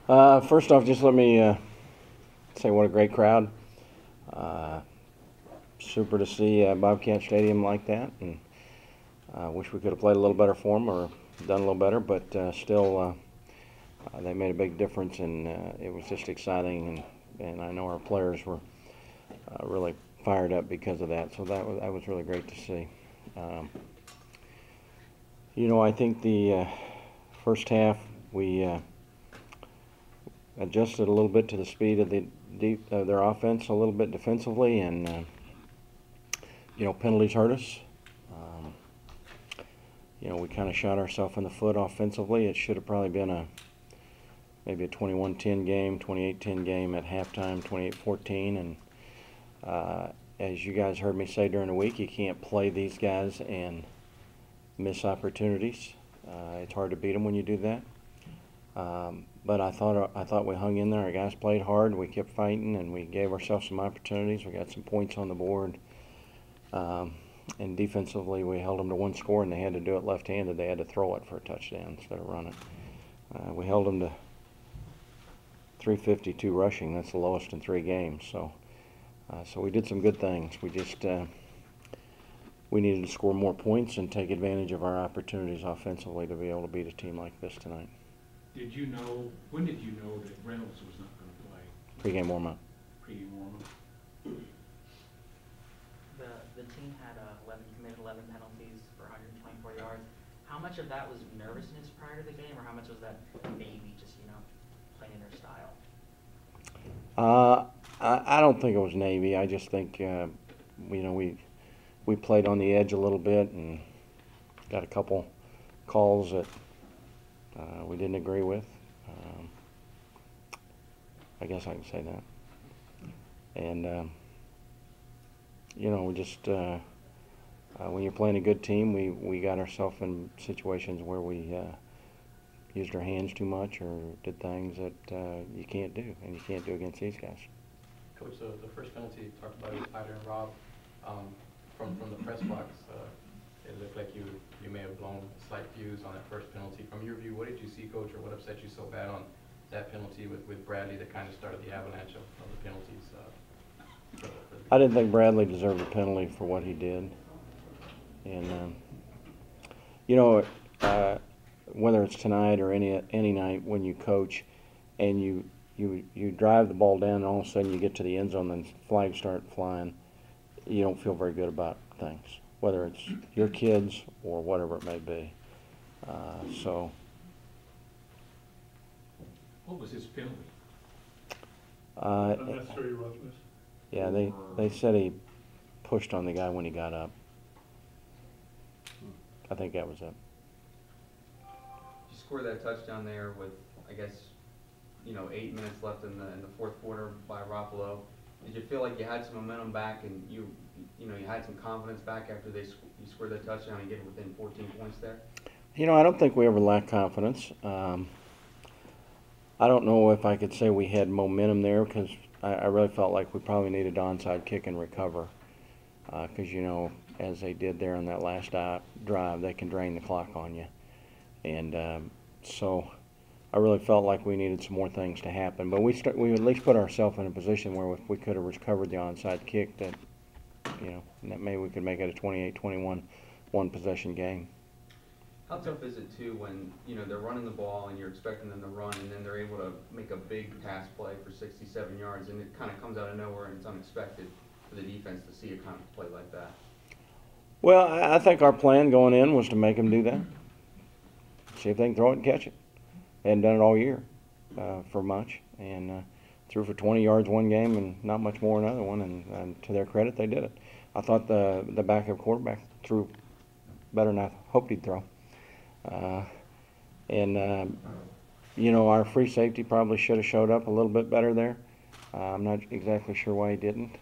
First off, just let me say what a great crowd. Uh, Super to see Bobcat Stadium like that, and wish we could have played a little better for them or done a little better, but still, they made a big difference, and it was just exciting, and I know our players were really fired up because of that, so that was really great to see. Um, I think the first half we adjusted a little bit to the speed of their offense a little bit defensively, and penalties hurt us. Um, we kind of shot ourselves in the foot offensively. It should have probably been maybe a 21-10 game, 28-10 game at halftime, 28-14, and as you guys heard me say during the week, you can't play these guys and miss opportunities. It's hard to beat them when you do that. But I thought we hung in there. Our guys played hard. We kept fighting, and we gave ourselves some opportunities. We got some points on the board. And defensively, we held them to one score, and they had to do it left-handed. They had to throw it for a touchdown instead of run it. We held them to 352 rushing. That's the lowest in 3 games. So we did some good things. We needed to score more points and take advantage of our opportunities offensively to be able to beat a team like this tonight. When did you know that Reynolds was not going to play? Pre-game warm-up. Pre-game warm-up. The team had committed 11 penalties for 124 yards. How much of that was nervousness prior to the game, or how much was that maybe just playing in their style? I don't think it was Navy. I just think we played on the edge a little bit and got a couple calls that we didn't agree with. I guess I can say that. And we just when you're playing a good team, we got ourselves in situations where we used our hands too much or did things that you can't do, and you can't do against these guys. Coach, the first penalty you talked about was Tyler and Rob. From the press box, it looked like you may have blown slight fuse on that first penalty. From your view, what did you see, Coach, or what upset you so bad on that penalty with Bradley that kind of started the avalanche of the penalties? I didn't think Bradley deserved a penalty for what he did. And, whether it's tonight or any night when you coach and you drive the ball down and all of a sudden you get to the end zone and flags start flying, you don't feel very good about things, whether it's your kids or whatever it may be. What was his penalty? Unnecessary roughness. Yeah, they said he pushed on the guy when he got up. I think that was it. You scored that touchdown there with, I guess, 8 minutes left in the fourth quarter by Garoppolo. Did you feel like you had some momentum back and you had some confidence back after you scored that touchdown and get it within 14 points there? I don't think we ever lacked confidence. I don't know if I could say we had momentum there because I really felt like we probably needed an onside kick and recover. Because, as they did there on that last drive, they can drain the clock on you. And so I really felt like we needed some more things to happen. But we at least put ourselves in a position where if we could have recovered the onside kick, that maybe we could make it a 28-21 one-possession game. How tough is it, too, when, they're running the ball and you're expecting them to run and then they're able to make a big pass play for 67 yards and it kind of comes out of nowhere and it's unexpected for the defense to see a kind of play like that? Well, I think our plan going in was to make them do that. See if they can throw it and catch it. They hadn't done it all year for much. And threw for 20 yards one game and not much more another one. And to their credit, they did it. I thought the backup quarterback threw better than I hoped he'd throw. Our free safety probably should have showed up a little bit better there. I'm not exactly sure why he didn't.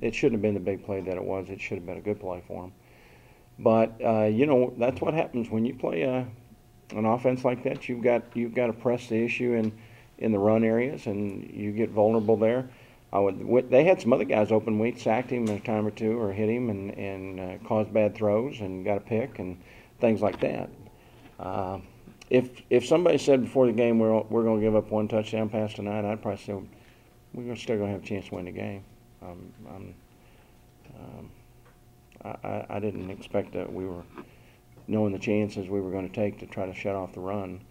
It shouldn't have been the big play that it was. It should have been a good play for him. But that's what happens when you play an offense like that. You've got to press the issue in the run areas, and you get vulnerable there. They had some other guys open. We sacked him a time or two, or hit him, and caused bad throws, and got a pick, and things like that. if somebody said before the game we're going to give up one touchdown pass tonight, I'd probably say we're still going to have a chance to win the game. I didn't expect that we were, knowing the chances we were going to take to try to shut off the run,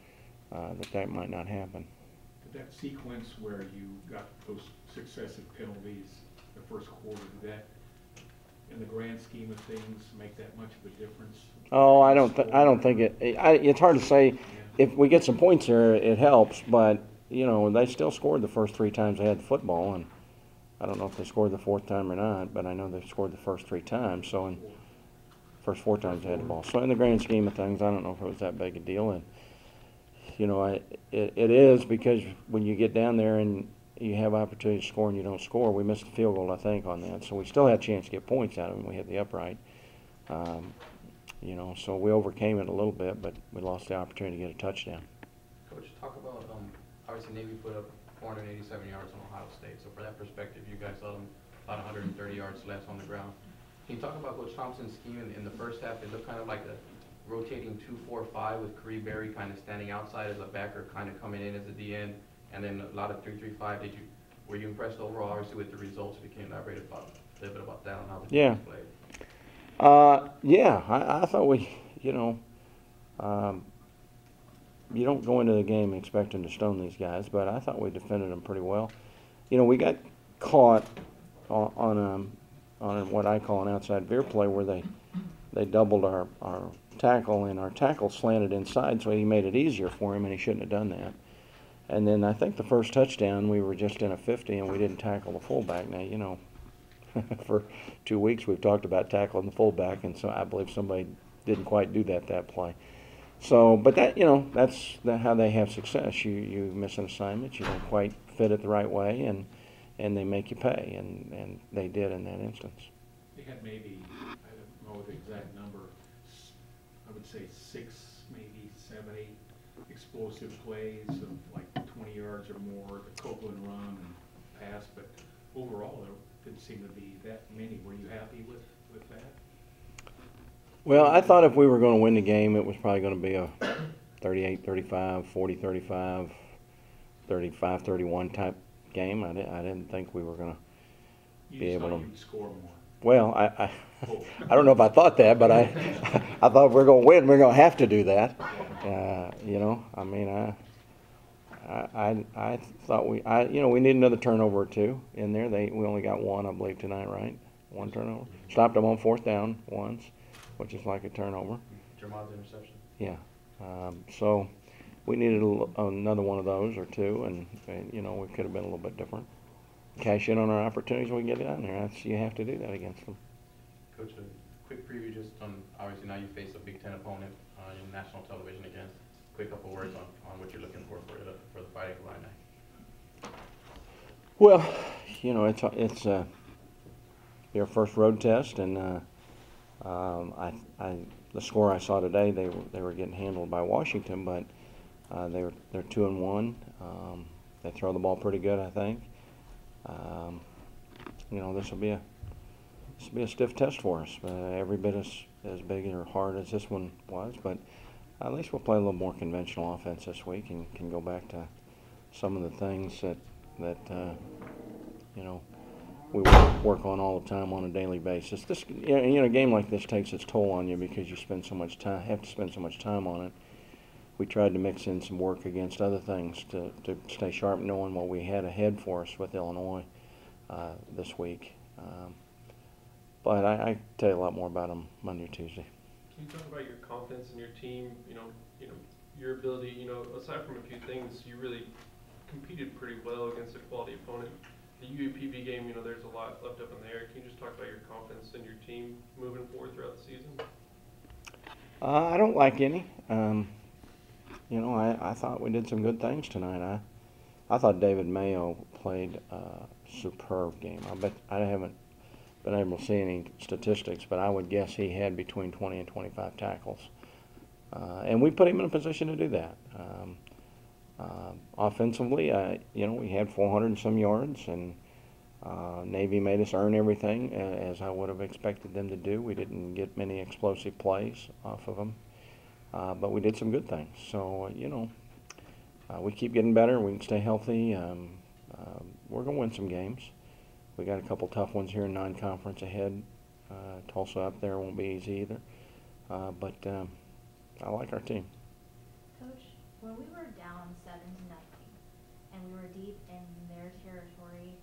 that might not happen. That sequence where you got those successive penalties the first quarter, did that, in the grand scheme of things, make that much of a difference? Oh, I don't think it's hard to say. If we get some points here, it helps, but they still scored the first 3 times they had the football, and I don't know if they scored the 4th time or not, but I know they scored the first 3 times. So in first 4 times they had the ball. So in the grand scheme of things, I don't know if it was that big a deal. And it is, because when you get down there and you have opportunity to score and you don't score, we missed the field goal, I think, on that. So we still had a chance to get points out of it when we hit the upright. So we overcame it a little bit, but we lost the opportunity to get a touchdown. Coach, talk about, obviously Navy put up 487 yards on Ohio State. So for that perspective, you guys saw them about 130 yards less on the ground. Can you talk about Coach Thompson's scheme in the first half? It looked kind of like a rotating 2-4-5 with Kareem Berry kind of standing outside as a backer, kind of coming in as a DN, and then a lot of 3-3-5. Were you impressed overall, obviously, with the results? We can elaborate a little bit about that and how the team played. I thought we, you don't go into the game expecting to stone these guys, but I thought we defended them pretty well. We got caught on what I call an outside veer play where they doubled our tackle, and our tackle slanted inside, so he made it easier for him, and he shouldn't have done that. And then I think the first touchdown, we were just in a 50, and we didn't tackle the fullback. Now, for 2 weeks we've talked about tackling the fullback, and so I believe somebody didn't quite do that play. So, but that, that's how they have success. You miss an assignment, you don't quite fit it the right way, and they make you pay, and they did in that instance. They had maybe, I don't know the exact number, I would say 6, maybe 7, 8 explosive plays of like 20 yards or more, the Copeland run and pass, but overall there didn't seem to be that many. Were you happy with that? Well, I thought if we were going to win the game, it was probably going to be a 38-35, 40-35, 35-31 type game. I didn't think we were going to be able to score more. Well, I don't know if I thought that, but I thought if we're going to win, we're going to have to do that. I thought we need another turnover or 2 in there. We only got 1, I believe, tonight, right? 1 turnover. Stopped them on 4th down once, which is like a turnover. Jamal's interception. Yeah. So we needed another one of those or 2, and we could have been a little bit different. Cash in on our opportunities when we get down there. You have to do that against them. Coach, a quick preview just on, obviously now you face a Big Ten opponent in national television again. Quick couple words on what you're looking for the Fighting Illini. Well, it's their first road test, and the score I saw today, they were getting handled by Washington, but they're 2-1. They throw the ball pretty good, I think. This will be a stiff test for us. Every bit as big or hard as this one was, but at least we'll play a little more conventional offense this week and can go back to some of the things that we work on all the time on a daily basis. This, a game like this takes its toll on you because you have to spend so much time on it. We tried to mix in some work against other things to stay sharp, knowing what we had ahead for us with Illinois this week. But I tell you a lot more about them Monday or Tuesday. Can you talk about your confidence in your team? Your ability. Aside from a few things, you really competed pretty well against a quality opponent. The UAPB game, there's a lot left up in the air. Can you just talk about your confidence in your team moving forward throughout the season? I don't like any. I thought we did some good things tonight. I thought David Mayo played a superb game. I haven't been able to see any statistics, but I would guess he had between 20 and 25 tackles. And we put him in a position to do that. Offensively, we had 400 and some yards, and Navy made us earn everything as I would have expected them to do. We didn't get many explosive plays off of them. but we did some good things. So, we keep getting better. We can stay healthy. We're going to win some games. We got a couple tough ones here in non-conference ahead. Tulsa up there won't be easy either. But I like our team. Coach, when we were down 7-0 and we were deep in their territory,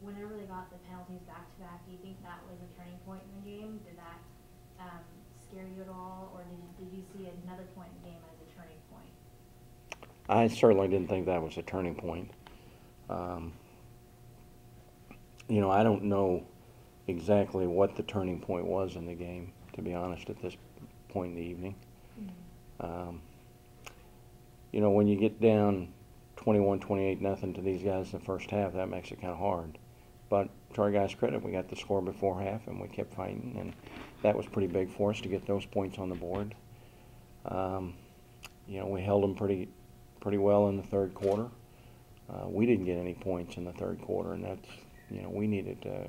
whenever they got the penalties back to back, do you think that was a turning point in the game? Did that scare you at all, or did you see another point in the game as a turning point? I certainly didn't think that was a turning point. I don't know exactly what the turning point was in the game, to be honest, at this point in the evening. Mm-hmm. When you get down 21-28 nothing to these guys in the first half, that makes it kind of hard. But to our guys' credit, we got the score before half and we kept fighting, and that was pretty big for us to get those points on the board. We held them pretty well in the third quarter. We didn't get any points in the third quarter, and that's, we needed to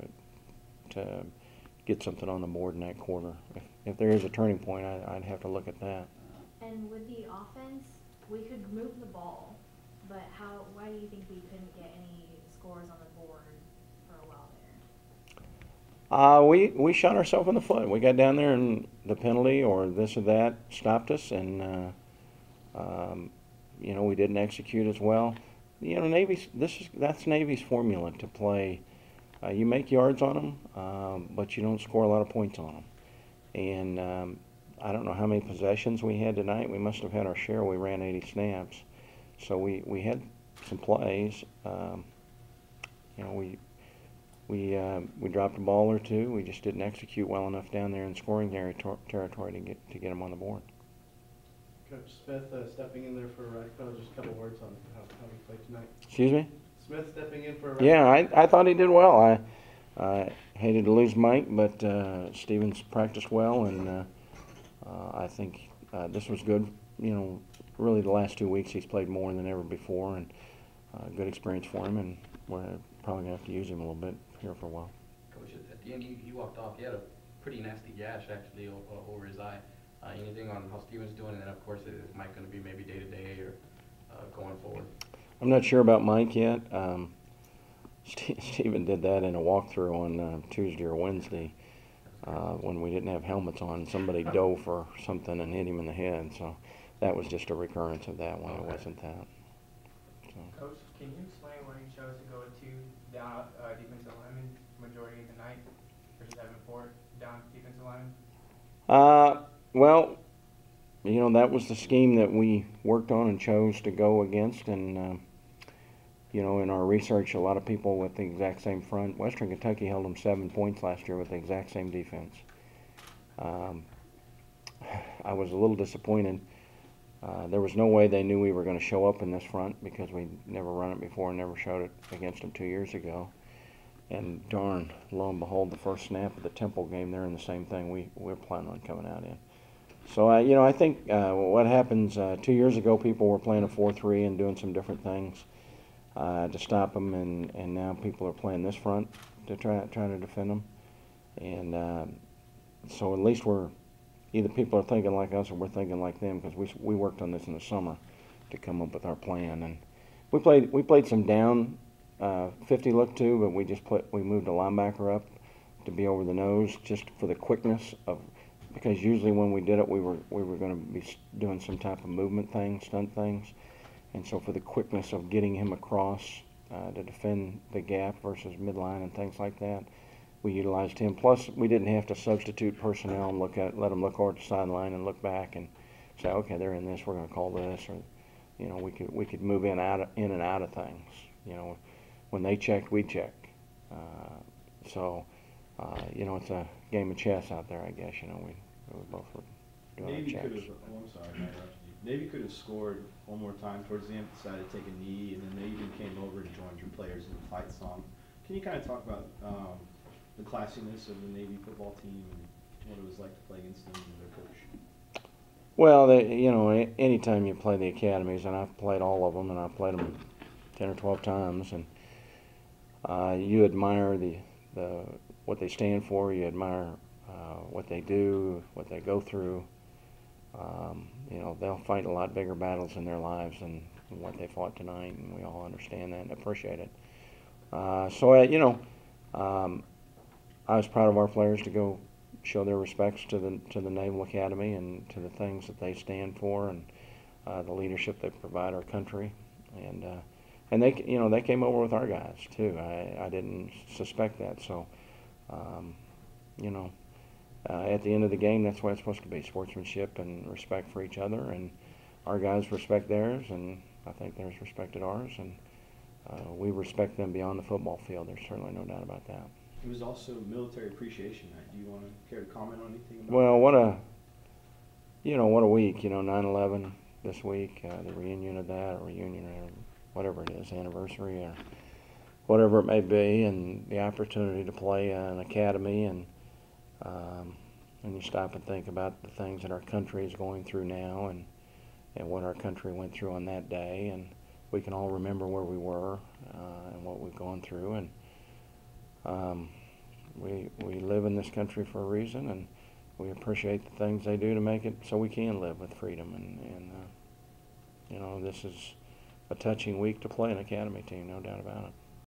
get something on the board in that quarter. If there is a turning point, I'd have to look at that. And with the offense, we could move the ball, but why do you think we couldn't get any scores on the board for a while there? We shot ourselves in the foot. We got down there and the penalty or this or that stopped us, and we didn't execute as well. That's Navy's formula to play. You make yards on them, but you don't score a lot of points on them. And I don't know how many possessions we had tonight. We must have had our share. We ran 80 snaps, so we had some plays. We dropped a ball or two. We just didn't execute well enough down there in scoring territory to get them on the board. Coach Smith stepping in there for Radko, just a couple words on how he played tonight. Excuse me? Smith stepping in for Radko. Yeah, I thought he did well. I hated to lose Mike, but Stevens practiced well, and I think this was good. Really the last 2 weeks he's played more than ever before, and good experience for him, and we're probably going to have to use him a little bit here for a while. Coach, at the end he walked off. He had a pretty nasty gash actually over his eye. Anything on how Steven's doing, and then of course is Mike going to be maybe day-to-day or going forward? I'm not sure about Mike yet. Steven did that in a walkthrough on Tuesday or Wednesday when we didn't have helmets on. Somebody dove for something and hit him in the head, so that was just a recurrence of that one. Okay. It wasn't that. So. Coach, can you explain why you chose to go with two down defensive linemen majority of the night versus having four down defensive linemen? Well, that was the scheme that we worked on and chose to go against, and in our research, a lot of people with the exact same front. Western Kentucky held them 7 points last year with the exact same defense. I was a little disappointed. There was no way they knew we were going to show up in this front because we never run it before and never showed it against them 2 years ago. And darn, lo and behold, the first snap of the Temple game, they're in the same thing we're planning on coming out in. So, I think what happens, 2 years ago, people were playing a 4-3 and doing some different things to stop them, and now people are playing this front to try to defend them. And so at least either people are thinking like us or we're thinking like them, because we worked on this in the summer to come up with our plan. And we played some down 50 look too, but we moved a linebacker up to be over the nose just for the quickness of. Because usually when we did it, we were going to be doing some type of movement thing, stunt things, and so for the quickness of getting him across to defend the gap versus midline and things like that, we utilized him. Plus, we didn't have to substitute personnel and let them look over the sideline and look back and say, okay, they're in this, we're going to call this, or we could move in and out of things. When they checked, we checked. It's a game of chess out there, I guess. We both were doing Navy our could checks. have. Oh, I'm sorry, I interrupted you. Navy could have scored one more time towards the end, decided to take a knee, and then they even came over and joined your players in the fight song. Can you kind of talk about the classiness of the Navy football team and what it was like to play against them and their coach? Well, anytime you play the academies, and I've played all of them, and I've played them 10 or 12 times, and you admire what they stand for. You admire what they do, what they go through. You know, they'll fight a lot bigger battles in their lives than what they fought tonight, and we all understand that and appreciate it. You know, I was proud of our players to go show their respects to the Naval Academy and to the things that they stand for and the leadership they provide our country. And they, you know, they came over with our guys too. I didn't suspect that. So, you know, at the end of the game, that's what it's supposed to be: sportsmanship and respect for each other. And our guys respect theirs, and I think theirs respected ours. And we respect them beyond the football field. There's certainly no doubt about that. It was also Military Appreciation Night. Do you want to care to comment on anything about Well, that? what a week. You know, 9/11 this week, the reunion of that, or reunion, or whatever it is, anniversary, or whatever it may be, and the opportunity to play an academy, and you stop and think about the things that our country is going through now, and what our country went through on that day, and we can all remember where we were and what we've gone through, and we live in this country for a reason, and we appreciate the things they do to make it so we can live with freedom, and you know, this is a touching week to play an academy team, no doubt about it.